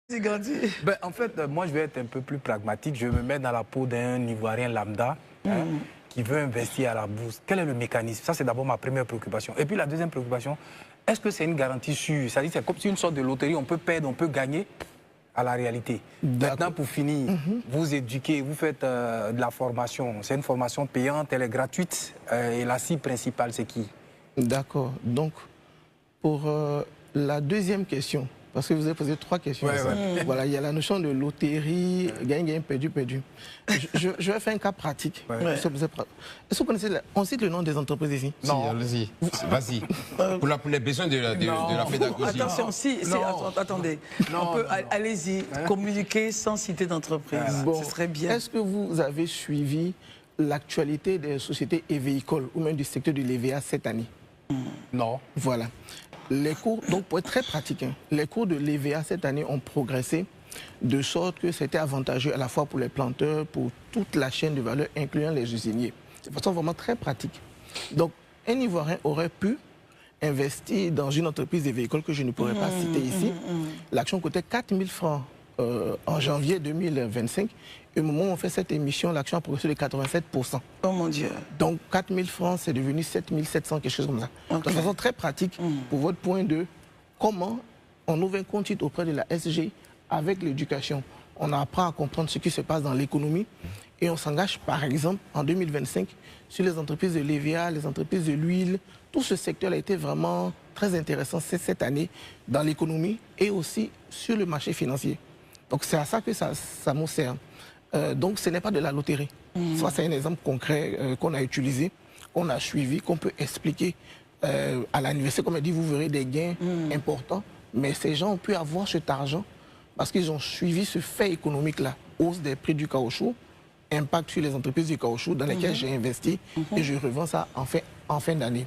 Ben, en fait, moi, je vais être un peu plus pragmatique. Je me mets dans la peau d'un Ivoirien lambda qui veut investir à la bourse. Quel est le mécanisme? Ça, c'est d'abord ma première préoccupation. Et puis la deuxième préoccupation, est-ce que c'est une garantie sûre? C'est-à-dire c'est comme si une sorte de loterie, on peut perdre, on peut gagner à la réalité. Maintenant, pour finir, vous éduquez, vous faites de la formation. C'est une formation payante, elle est gratuite. Et la cible principale, c'est qui? D'accord. Donc, pour la deuxième question, parce que vous avez posé 3 questions. Voilà, il y a la notion de loterie, gain, perdu. Je vais faire un cas pratique. Est-ce que vous connaissez, on cite le nom des entreprises ici? Non. Allez-y, vas-y. Pour les besoins de la pédagogie. Attention, attendez. Allez-y, communiquer sans citer d'entreprise. Bon, ce serait bien. Est-ce que vous avez suivi l'actualité des sociétés et véhicules, ou même du secteur du l'EVA cette année? Non. Voilà. Les cours, donc pour être très pratique, les cours de l'EVA cette année ont progressé de sorte que c'était avantageux à la fois pour les planteurs, pour toute la chaîne de valeur, incluant les usiniers. C'est de façon vraiment très pratique. Donc, un Ivoirien aurait pu investir dans une entreprise de véhicules que je ne pourrais pas citer ici. L'action coûtait 4 000 francs en janvier 2025. Et au moment où on fait cette émission, l'action a progressé de 87%. Oh mon Dieu. Donc 4 000 francs, c'est devenu 7 700, quelque chose comme ça. Donc, de façon très pratique, pour votre point de comment on ouvre un compte titre auprès de la SG avec l'éducation. On apprend à comprendre ce qui se passe dans l'économie et on s'engage par exemple en 2025 sur les entreprises de l'EVA, les entreprises de l'huile. Tout ce secteur a été vraiment très intéressant cette année dans l'économie et aussi sur le marché financier. Donc c'est à ça que ça nous sert. Donc ce n'est pas de la loterie. Ça, c'est un exemple concret qu'on a utilisé, qu'on a suivi, qu'on peut expliquer à l'université. Comme elle dit, vous verrez des gains importants. Mais ces gens ont pu avoir cet argent parce qu'ils ont suivi ce fait économique-là. Hausse des prix du caoutchouc, impact sur les entreprises du caoutchouc dans lesquelles j'ai investi et je revends ça en fin d'année.